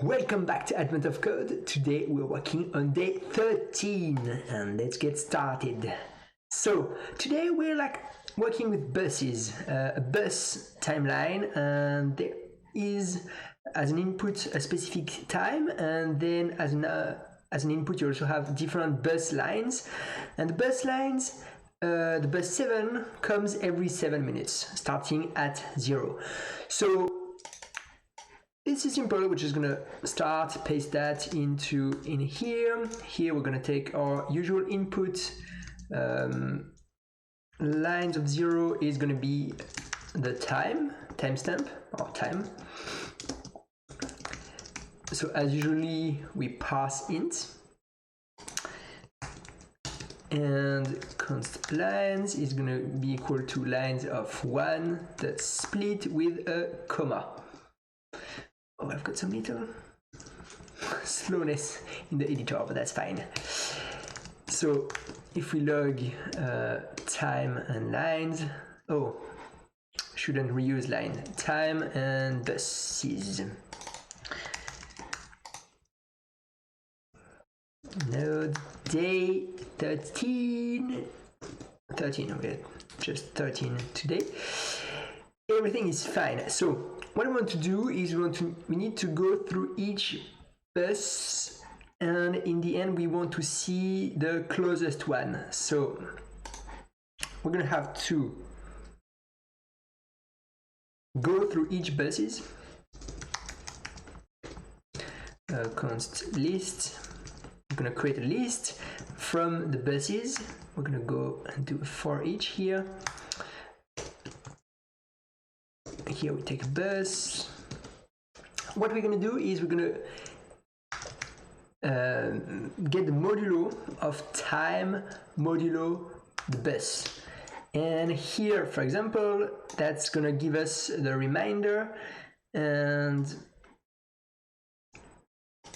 Welcome back to Advent of Code. Today we're working on day 13 and let's get started. So today we're working with buses, a bus timeline, and there is as an input a specific time, and then as an input you also have different bus lines, and the bus lines the bus 7 comes every 7 minutes starting at 0. So this is simple. We're just gonna paste that in here. Here we're gonna take our usual input. Lines of 0 is gonna be the timestamp or time. So as usually we pass int, and const lines is gonna be equal to lines of 1 that's split with a comma. Oh, I've got some little slowness in the editor, but that's fine. So if we log time and lines, shouldn't reuse line, time and buses. Node day 13, we're just 13 today. Everything is fine. So what we want to do is we need to go through each bus, and in the end we want to see the closest one. So we're gonna have to go through each buses. Const list. I'm gonna create a list from the buses. We're gonna go and do a for each here. Here we take a bus. What we're going to do is we're going to get the modulo of time modulo the bus. And here, for example, that's going to give us the reminder, and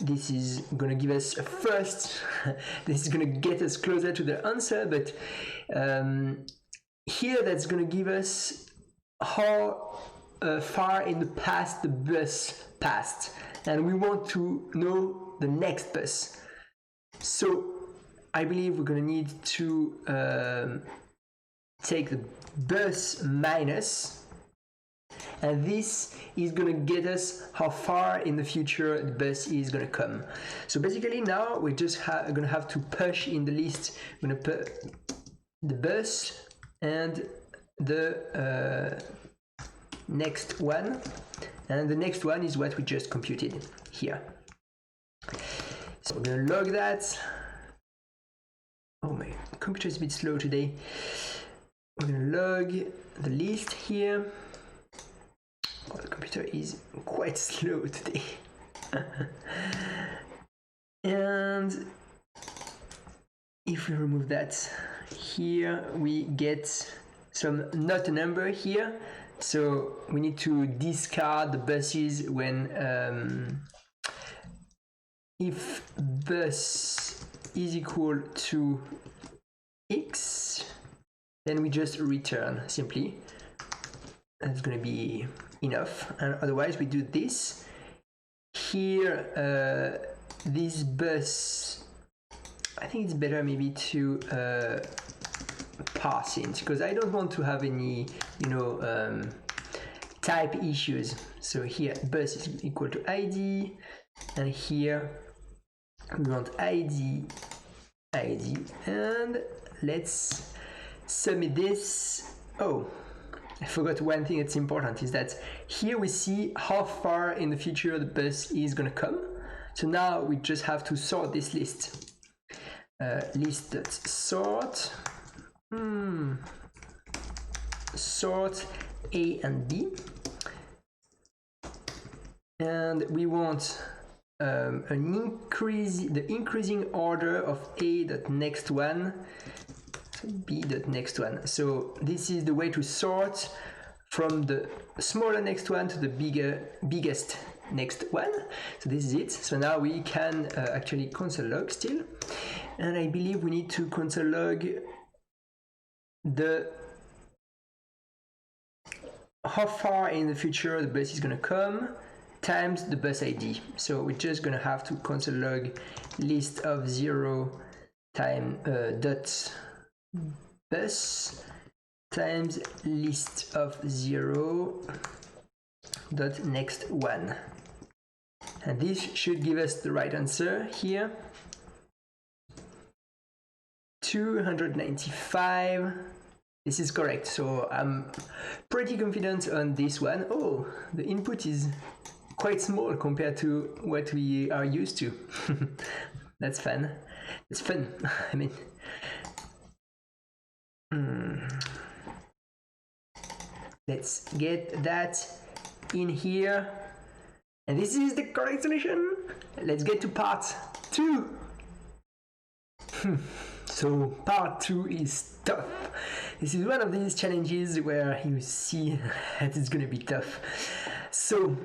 this is going to give us a first. This is going to get us closer to the answer, but here that's going to give us how far in the past the bus passed, and we want to know the next bus. So I believe we're going to need to take the bus minus, and this is going to get us how far in the future the bus is going to come. So basically now we're just going to have to push in the list. We're going to put the bus and the next one, and the next one is what we just computed here. So we're going to log that. Oh, my computer is a bit slow today. We're going to log the list here. Oh, the computer is quite slow today. And if we remove that, here we get not a number here. So we need to discard the buses when if bus is equal to x, then we just return simply. That's going to be enough, and otherwise we do this. Here this bus, I think it's better maybe to pass int, because I don't want to have any type issues. So here bus is equal to id, and here we want id, and let's submit this. Oh, I forgot one thing that's important, is that here we see how far in the future the bus is going to come. So now we just have to sort this list. List.sort sort A and B, and we want the increasing order of A.next one, B.next one. So this is the way to sort from the smaller next one to the biggest next one. So this is it. So now we can actually console log still, and I believe we need to console log the how far in the future the bus is going to come, times the bus ID. So we're just gonna have to console log list of 0 time dot bus times list of 0 dot next one, and this should give us the right answer here. 295. This is correct, so I'm pretty confident on this one. Oh, the input is quite small compared to what we are used to. That's fun. It's fun. I mean, let's get that in here. And this is the correct solution. Let's get to part 2. So part 2 is tough. This is one of these challenges where you see that it's gonna be tough. So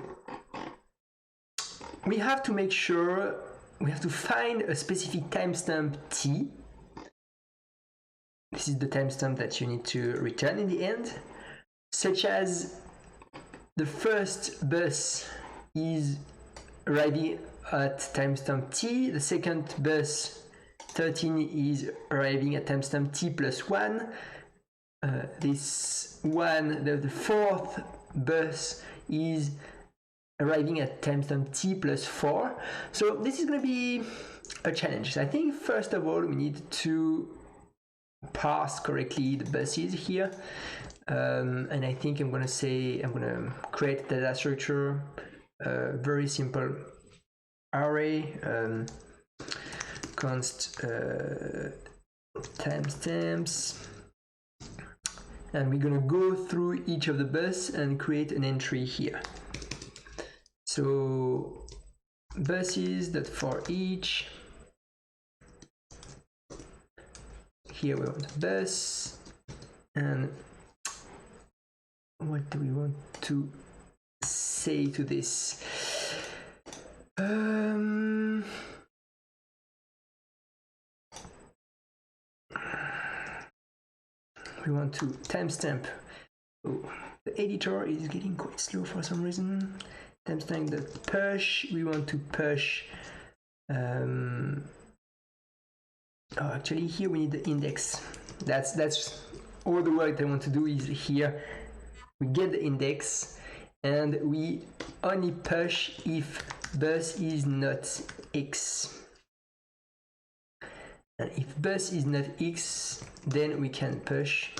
we have to make sure, we have to find a specific timestamp t. This is the timestamp that you need to return in the end, such as the first bus is arriving at timestamp t, the second bus 13 is arriving at timestamp t plus 1, this one, the fourth bus is arriving at timestamp t plus 4. So this is going to be a challenge. I think first of all we need to parse correctly the buses here, and I think I'm going to create a data structure, very simple array, const timestamps, and we're going to go through each of the bus and create an entry here. So buses that for each, here we want a bus, and what do we want to say to this? We want to timestamp. Oh, the editor is getting quite slow for some reason. Timestamp the push. We want to push. Oh, actually, here we need the index. That's all the work I want to do is here. We get the index, and we only push if bus is not x. And if bus is not x, then we can push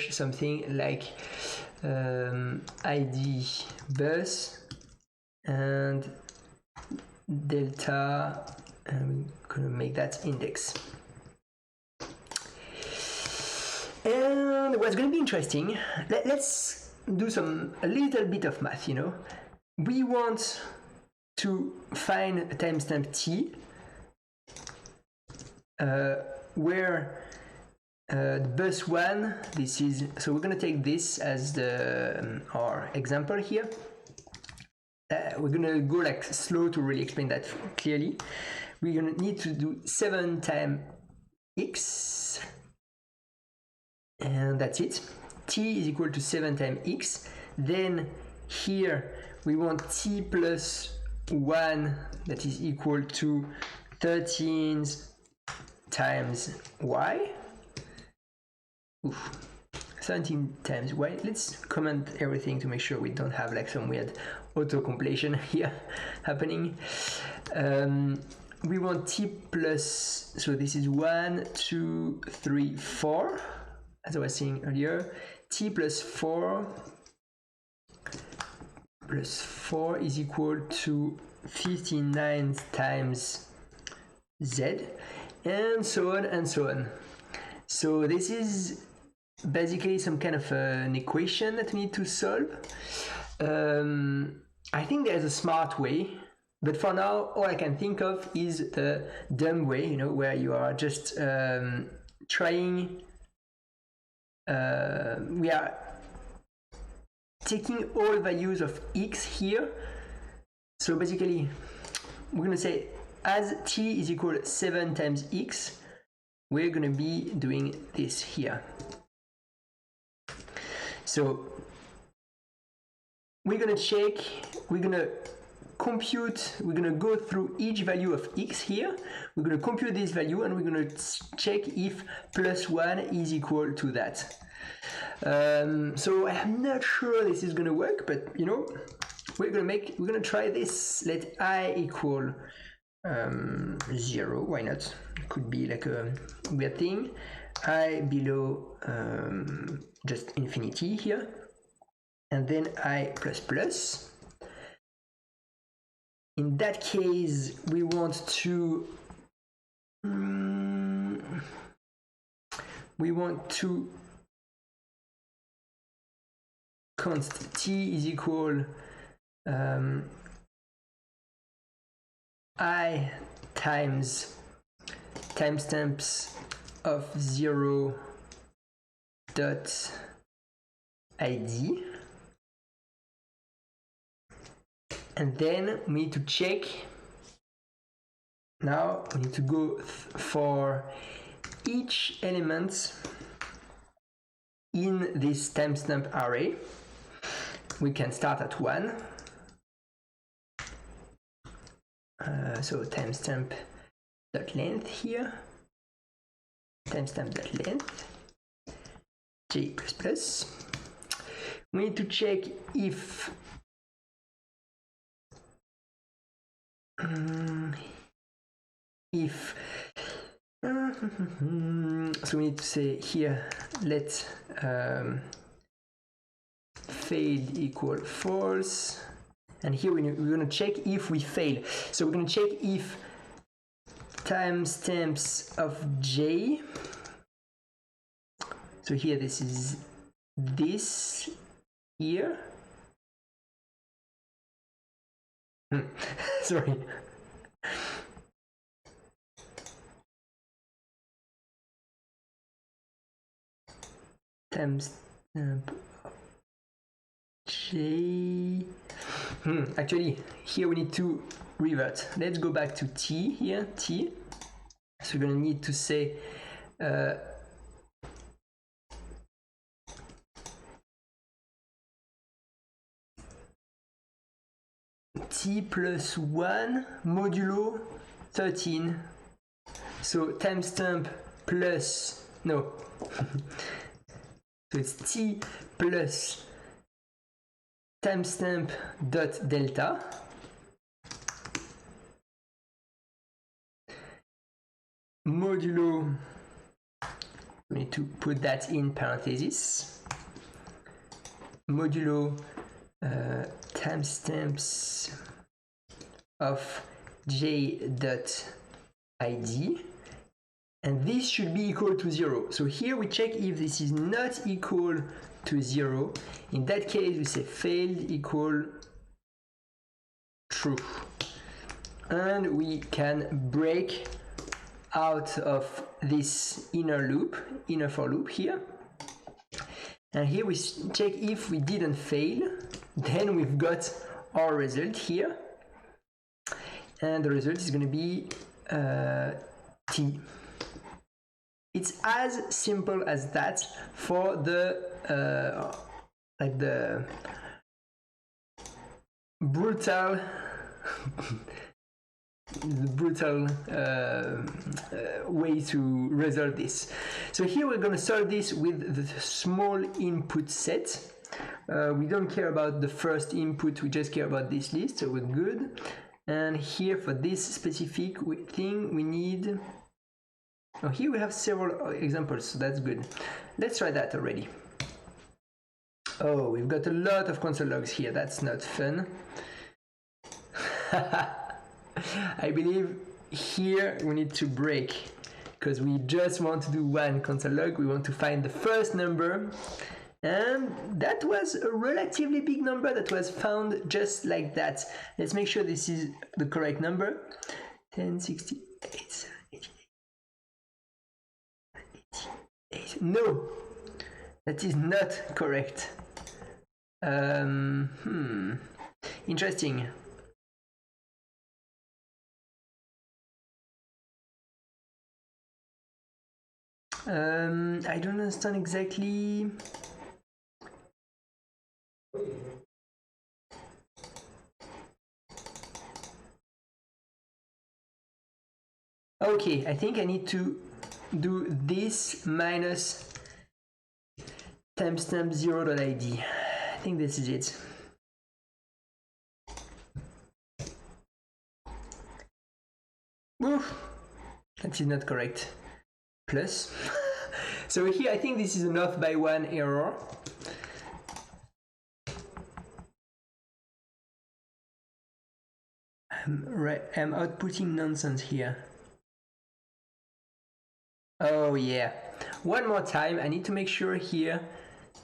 something like id bus and delta, and we're gonna make that index. And what's gonna be interesting, let's do a little bit of math, you know. We want to find a timestamp t where the bus 1, this is, so we're going to take this as the our example here. We're going to go like slow to really explain that clearly. We're going to need to do 7 times x, and that's it. T is equal to 7 times x. Then here we want t plus 1, that is equal to 13 times y. Oof. 17 times y. Let's comment everything to make sure we don't have like some weird auto completion here happening. We want t plus, so this is 1, 2, 3, 4, as I was saying earlier. T plus 4 is equal to 59 times z, and so on and so on. So this is basically some kind of an equation that we need to solve. I think there's a smart way, but for now all I can think of is the dumb way, you know, where you are just trying, we are taking all values of x here. So basically we're going to say as t is equal to 7 times x, we're going to be doing this here. So we're gonna check, we're gonna compute, we're gonna go through each value of x here, we're gonna compute this value and we're gonna check if +1 is equal to that. So I'm not sure this is gonna work, but you know, we're gonna try this. Let I equal 0, why not? It could be like a weird thing. I below just infinity here, and then I plus plus. In that case, we want to const t is equal I times timestamps of 0 dot id, and then we need to check. Now we need to go for each element in this timestamp array. We can start at 1. So timestamp dot length here, timestamp dot length j plus plus. We need to check if so we need to say here let failed equal false, and here we're going to check if we fail. So we're going to check if timestamps of j, so here this is this here sorry, timestamp j. Actually, here we need to revert. Let's go back to t here, t. So we're going to need to say t plus 1 modulo 13. So timestamp plus, no, so it's t plus timestamp dot delta modulo, we need to put that in parentheses, modulo timestamps of j dot id, and this should be equal to 0. So here we check if this is not equal to 0. In that case we say failed equal true, and we can break out of this inner for loop here, and here we check if we didn't fail. Then we've got our result here, and the result is going to be t. It's as simple as that for the like the brutal way to resolve this. So here we're going to solve this with the small input set. We don't care about the first input, we just care about this list, so we're good. And here for this specific thing we need, oh, here we have several examples, so that's good. Let's try that already. Oh, we've got a lot of console logs here, that's not fun. I believe here we need to break, because we just want to do one console log. We want to find the first number, and that was a relatively big number that was found just like that. Let's make sure this is the correct number. 1068, 88. No, that is not correct. Interesting. I don't understand exactly. Okay, I think I need to do this minus timestamp 0.id. I think this is it. Oof, that is not correct. Plus. So here I think this is an off by one error. I'm outputting nonsense here. Oh yeah. One more time, I need to make sure here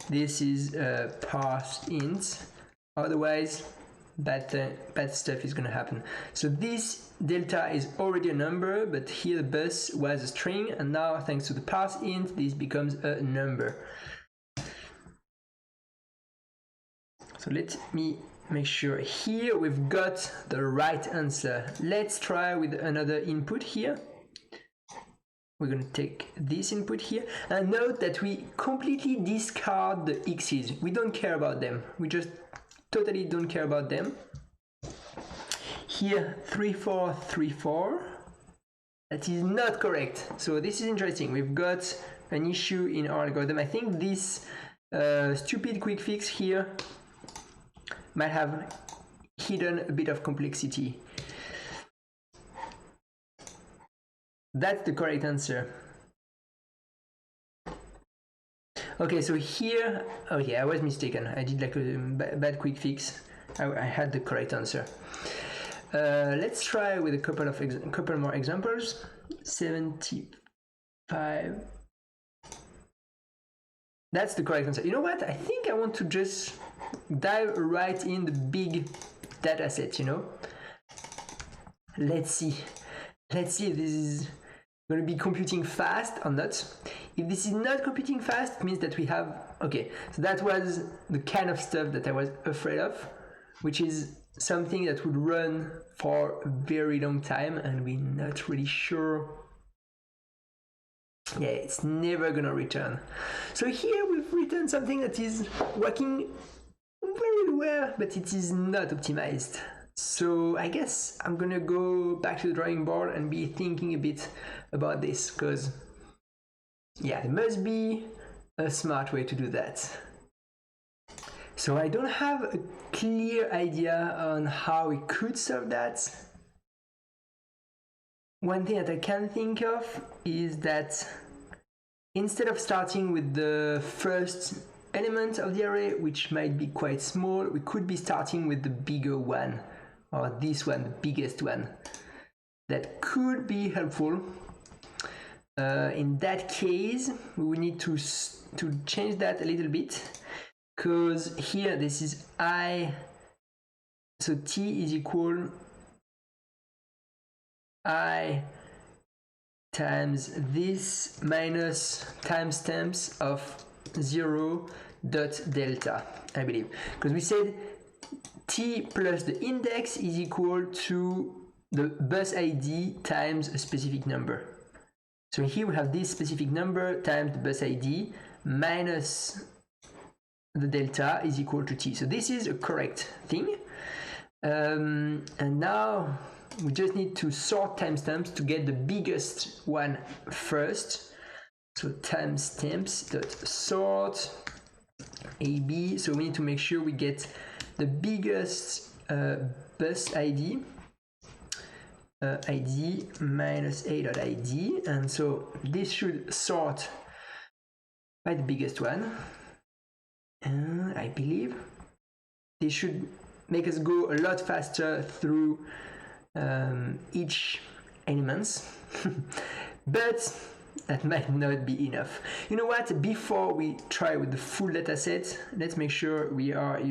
this is parsed int, otherwise bad stuff is gonna happen. So this delta is already a number, but here the bus was a string, and now thanks to the parse int, this becomes a number. So let me make sure here we've got the right answer. Let's try with another input here. We're going to take this input here, and note that we completely discard the x's. We don't care about them. We just totally don't care about them. Here 3434, that is not correct. So this is interesting. We've got an issue in our algorithm. I think this stupid quick fix here might have hidden a bit of complexity. That's the correct answer. Okay, so here, oh yeah, I was mistaken. I did like a bad quick fix. I had the correct answer. Let's try with a couple more examples. 75. That's the correct answer. You know what? I think I want to just dive right in the big data set, you know? Let's see if this is going to be computing fast or not. If this is not computing fast, it means that we have, okay, so that was the kind of stuff that I was afraid of, which is something that would run for a very long time and we're not really sure. Yeah, it's never gonna return. So here we've written something that is working very well, but it is not optimized. So I guess I'm gonna go back to the drawing board and be thinking a bit about this, because yeah, there must be a smart way to do that. So I don't have a clear idea on how we could solve that. One thing that I can think of is that instead of starting with the first element of the array, which might be quite small, we could be starting with the bigger one, or this one, the biggest one. That could be helpful. In that case, we will need to change that a little bit, because here this is I, so t is equal I times this minus timestamps of 0 dot delta, I believe, because we said t plus the index is equal to the bus ID times a specific number. So here we have this specific number times the bus ID minus the delta is equal to t. So this is a correct thing. And now we just need to sort timestamps to get the biggest one first. So timestamps dot sort AB. So we need to make sure we get the biggest bus ID. ID minus a.id, and so this should sort by the biggest one. I believe this should make us go a lot faster through each elements, but that might not be enough. You know what? Before we try with the full data set, let's make sure we are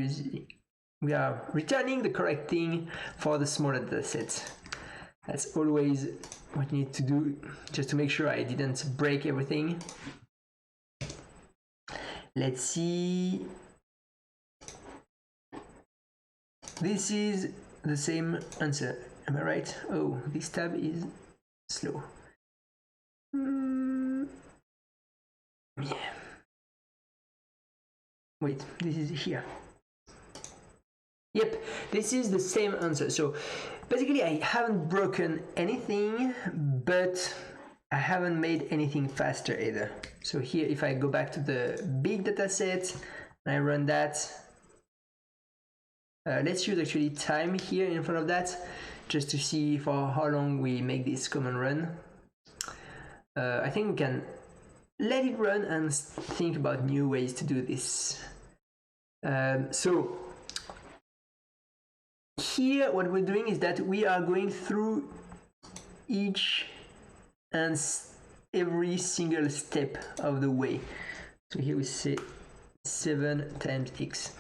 returning the correct thing for the smaller data set. That's always what you need to do, just to make sure I didn't break everything. Let's see. This is the same answer, am I right? Oh, this tab is slow. Yeah. Wait, this is here. Yep, this is the same answer. So basically I haven't broken anything, but I haven't made anything faster either. So here, if I go back to the big data set and I run that, let's use actually time here in front of that, just to see for how long we make this command run. I think we can let it run and think about new ways to do this. So here what we're doing is that we are going through each and every single step of the way. So here we say 7 times x.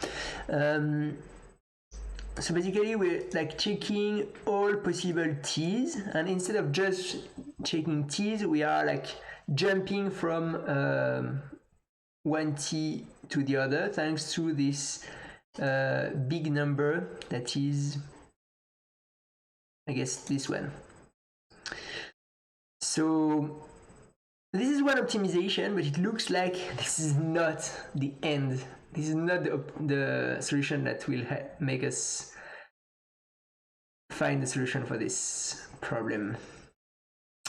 So basically we're like checking all possible t's, and instead of just checking t's, we are like jumping from one t to the other thanks to this big number that is, I guess, this one. So this is one optimization, but it looks like this is not the end. This is not the solution that will make us find the solution for this problem.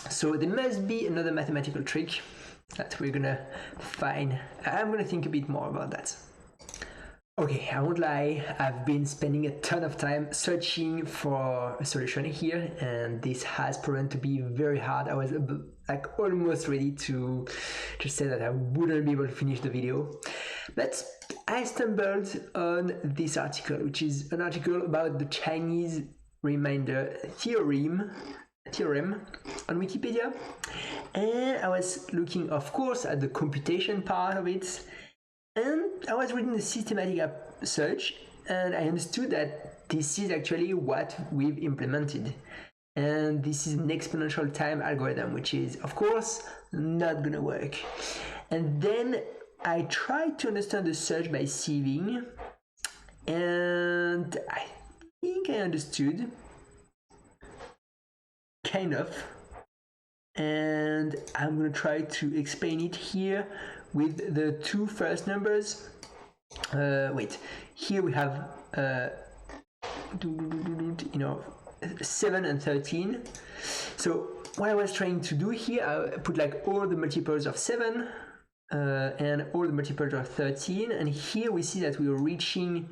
So there must be another mathematical trick that we're gonna find. I'm gonna think a bit more about that. Okay, I won't lie, I've been spending a ton of time searching for a solution here, and this has proven to be very hard. I was like almost ready to just say that I wouldn't be able to finish the video. But I stumbled on this article, which is an article about the Chinese remainder theorem on Wikipedia. And I was looking, of course, at the computation part of it. And I was reading the systematic search, and I understood that this is actually what we've implemented. And this is an exponential time algorithm, which is, of course, not gonna work. And then I tried to understand the search by sieving, and I think I understood, kind of. And I'm gonna try to explain it here with the two first numbers. Wait, here we have 7 and 13. So what I was trying to do here, I put like all the multiples of 7 and all the multiples of 13, and here we see that we are reaching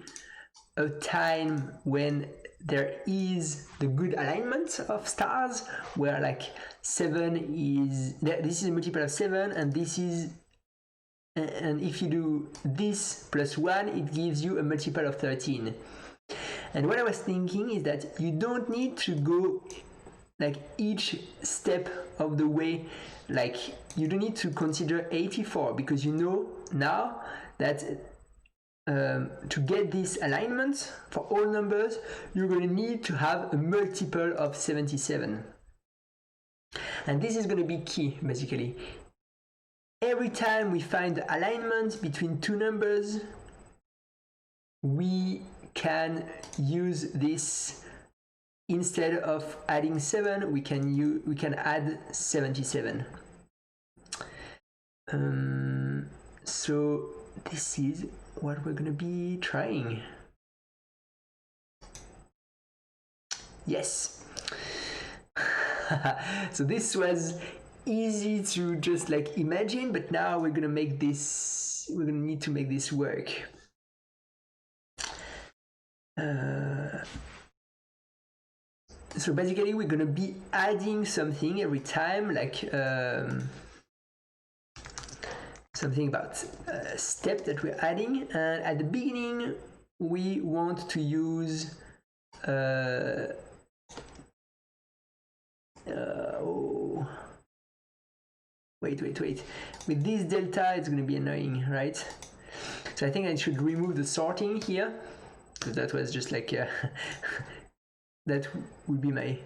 a time when there is the good alignment of stars, where like 7 is, this is a multiple of 7, and this is, and if you do this plus 1, it gives you a multiple of 13. And what I was thinking is that you don't need to go like each step of the way, like you don't need to consider 84, because you know now that to get this alignment for all numbers, you're going to need to have a multiple of 77. And this is going to be key, basically. Every time we find the alignment between two numbers, we can use this. Instead of adding 7, we can add 77. So this is what we're gonna be trying. Yes. So this was easy to just like imagine, but now we're gonna make this, we're gonna need to make this work. So basically we're gonna be adding something every time, like something about a step that we're adding, and at the beginning we want to use wait, with this delta it's going to be annoying, right? So I think I should remove the sorting here, because that was just like that would be my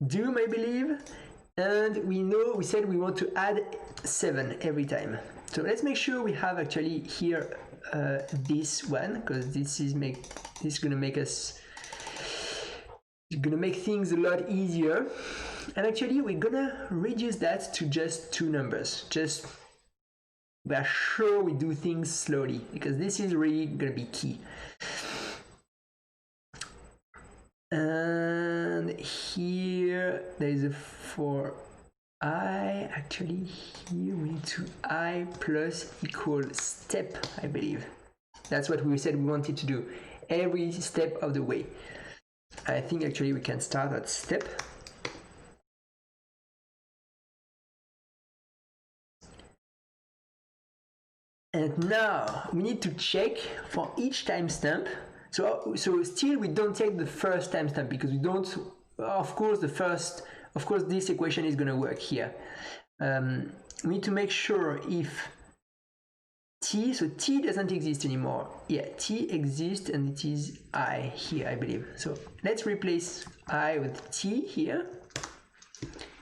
doom, I believe. And we said we want to add 7 every time. So let's make sure we have actually here this one, because this is gonna make things a lot easier. And actually we're gonna reduce that to just 2 numbers. Just we are sure we do things slowly, because this is really gonna be key. And here there is a for I. Actually, here we need to I plus equal step, I believe. That's what we said we wanted to do every step of the way. I think actually we can start at step. And now we need to check for each timestamp. So still we don't take the first timestamp because we don't, of course this equation is going to work here. We need to make sure if t, so t doesn't exist anymore. Yeah, t exists and it is I here, I believe. So let's replace I with t here.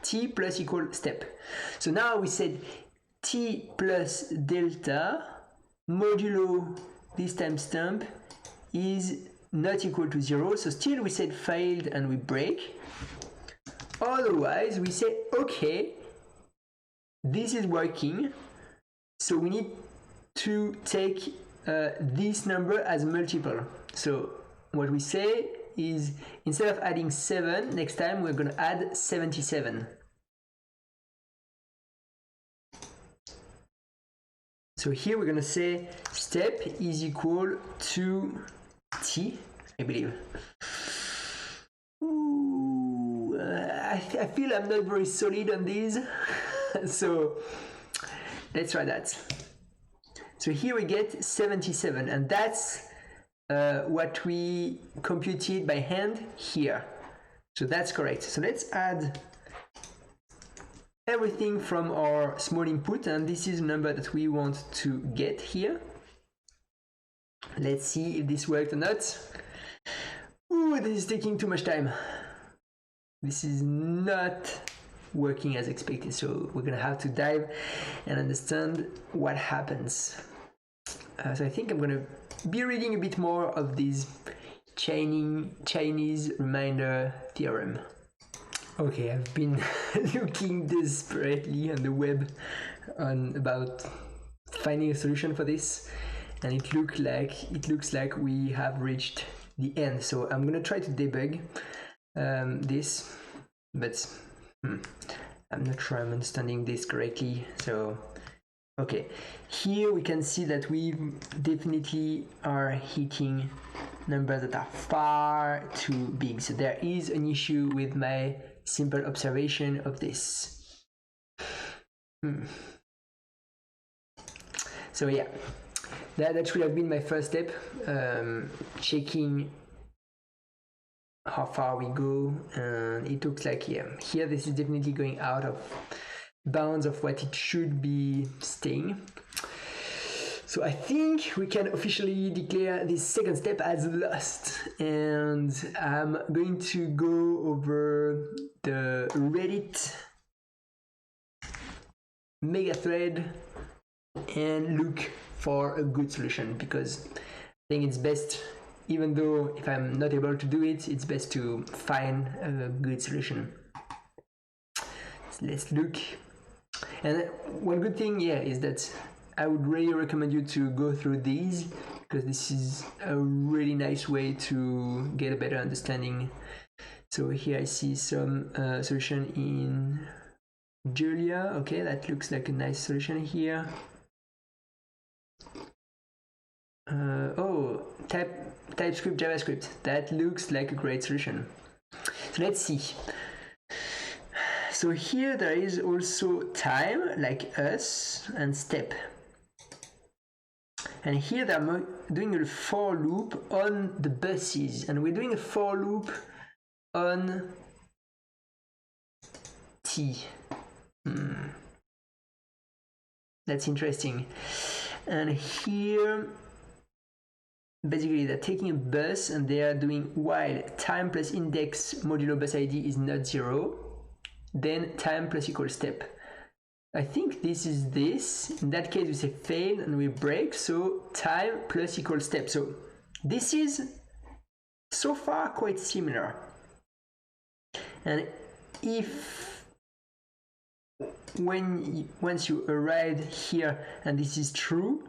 T plus equal step. So now we said t plus delta modulo this timestamp is not equal to 0. So still we said failed and we break. Otherwise we say okay, this is working. So we need to take this number as multiple. So what we say is instead of adding 7, next time we're going to add 77. So here we're going to say step is equal to t, I believe. Ooh, I feel I'm not very solid on these. So let's try that. So here we get 77, and that's what we computed by hand here. So that's correct. So let's add everything from our small input, and this is the number that we want to get here. Let's see if this worked or not. Ooh, this is taking too much time. This is not working as expected, so we're gonna have to dive and understand what happens. So I think I'm gonna be reading a bit more of this Chinese remainder theorem. Okay, I've been looking desperately on the web about finding a solution for this, and it looks like we have reached the end. So I'm gonna try to debug this, but I'm not sure I'm understanding this correctly. So okay, here we can see that we definitely are hitting numbers that are far too big. So there is an issue with my simple observation of this. So yeah, that should have been my first step, checking how far we go, and it looks like here this is definitely going out of bounds of what it should be staying. So I think we can officially declare this second step as lost, and I'm going to go over the Reddit mega thread and look for a good solution, because I think it's best, even though if I'm not able to do it, it's best to find a good solution. So let's look. And one good thing, is that I would really recommend you to go through these, because this is a really nice way to get a better understanding. So here I see some solution in Julia. Okay, that looks like a nice solution here. TypeScript, JavaScript. That looks like a great solution. So let's see. So here there is also time, like us, and step. And here they're doing a for loop on the buses, and we're doing a for loop on T. That's interesting. And here, basically they're taking a bus and they are doing while time plus index modulo bus ID is not 0, then time plus equal step. I think this is this. In that case, we say fail and we break. So time plus equal step. So this is so far quite similar. And if once you arrive here and this is true,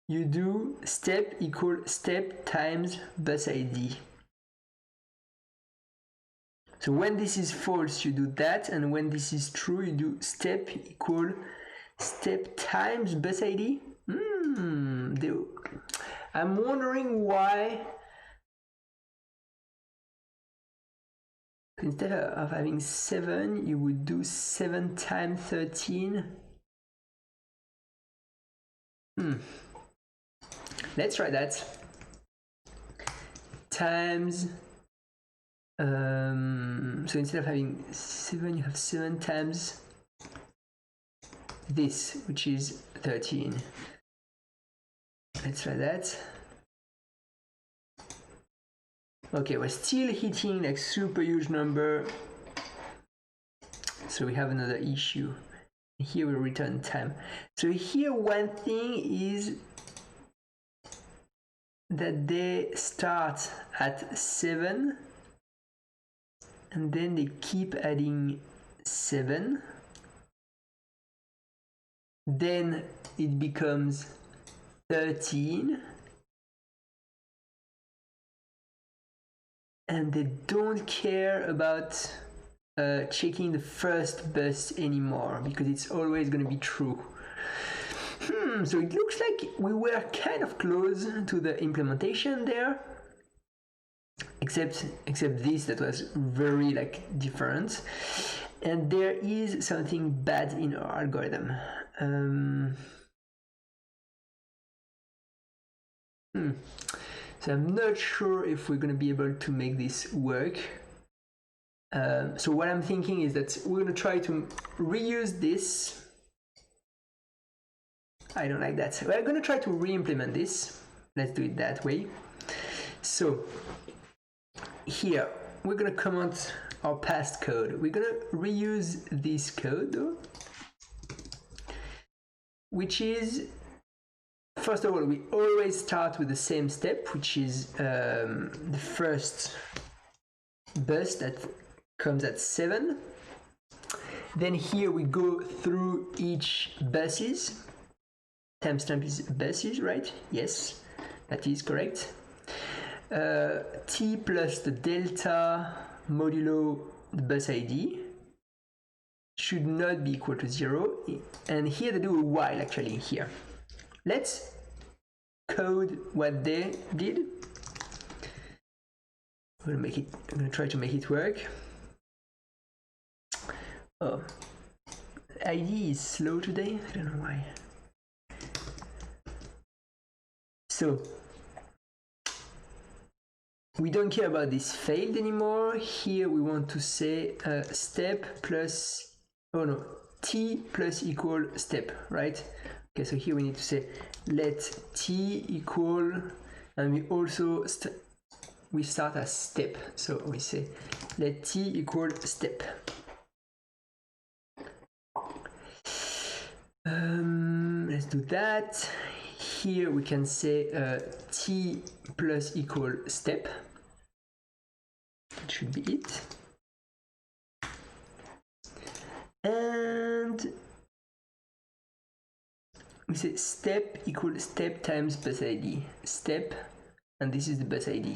you do step equal step times bus ID. So when this is false, you do that, and when this is true, you do step equal step times bus ID. I'm wondering why instead of having 7, you would do 7 times 13. Let's try that. Times, so instead of having 7, you have 7 times this, which is 13. Let's try that. Okay, we're still hitting like super huge number. So we have another issue. Here we return time. So here one thing is that they start at 7 and then they keep adding 7. Then it becomes 13. And they don't care about checking the first bus anymore because it's always going to be true. So it looks like we were kind of close to the implementation there, except this that was very like different, and there is something bad in our algorithm. So I'm not sure if we're going to be able to make this work. So what I'm thinking is that we're going to try to reuse this. I don't like that. We're going to try to re-implement this. Let's do it that way. So here, we're going to comment our past code. We're going to reuse this code, though, which is, first of all, we always start with the same step, which is the first bus that comes at 7. Then here we go through each buses. Timestamp is buses, right? Yes, that is correct. T plus the delta modulo the bus ID should not be equal to 0. And here they do a while actually here. Let's code what they did. I'm gonna try to make it work. Oh, ID is slow today. I don't know why. So we don't care about this failed anymore. Here we want to say step plus, oh no, t plus equal step, right? Okay, so here we need to say let t equal, and we also we start as step. So we say let t equal step. Let's do that. Here we can say t plus equal step. That should be it. And we say step equal step times bus ID. Step, and this is the bus ID.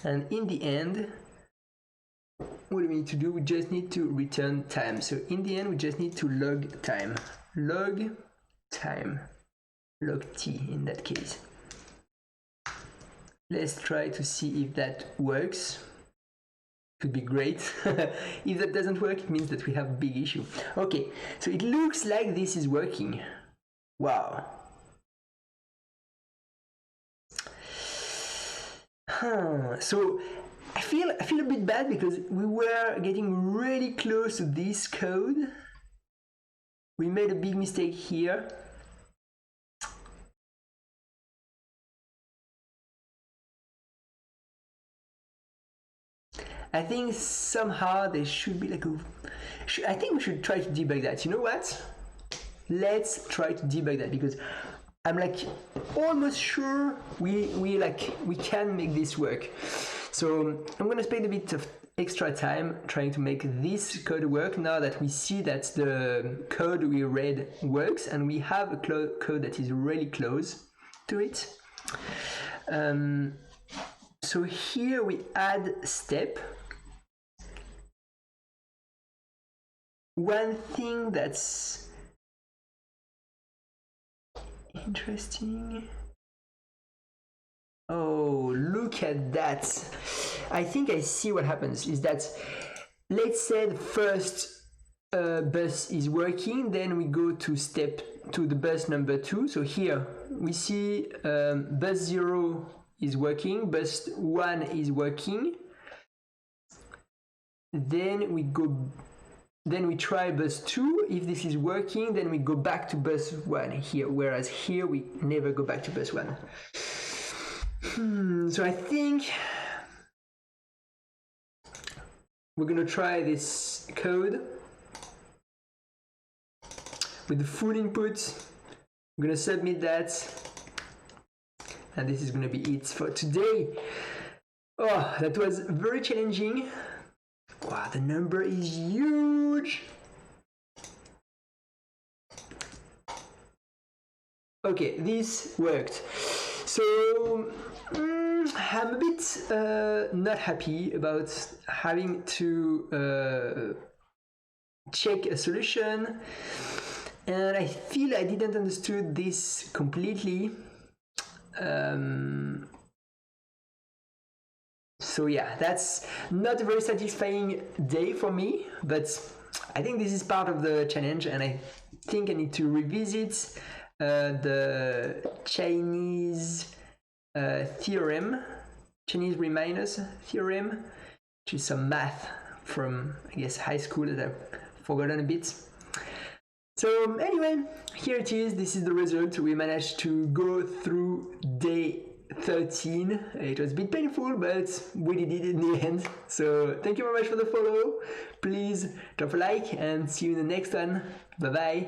And in the end, what do we need to do? We just need to return time. So in the end, we just need to log time. Log time. Log t in that case. Let's try to see if that works. Could be great. If that doesn't work, it means that we have a big issue. Okay, so it looks like this is working. Wow. So I feel a bit bad because we were getting really close to this code. We made a big mistake here. I think somehow there should be like a... I think we should try to debug that. You know what? Let's try to debug that because I'm like almost sure we can make this work. So I'm gonna spend a bit of extra time trying to make this code work now that we see that the code we read works and we have a code that is really close to it. So here we add step. one thing that's interesting. Oh, look at that. I think I see what happens is that, let's say the first bus is working, then we go to the bus number 2. So here we see bus 0 is working, bus 1 is working. Then we try bus 2. If this is working, then we go back to bus 1 here, whereas here we never go back to bus 1. So I think we're gonna try this code with the full input. I'm gonna submit that, and this is gonna be it for today. Oh, that was very challenging. Wow, the number is huge. Okay, this worked. So I'm a bit not happy about having to check a solution, and I feel I didn't understood this completely. So yeah, that's not a very satisfying day for me, but I think this is part of the challenge, and I think I need to revisit the Chinese theorem, Chinese reminders theorem, which is some math from, I guess, high school that I've forgotten a bit. So anyway, here it is. This is the result. We managed to go through day 13. It was a bit painful, but we did it in the end. So thank you very much for the follow. Please drop a like and see you in the next one. Bye bye.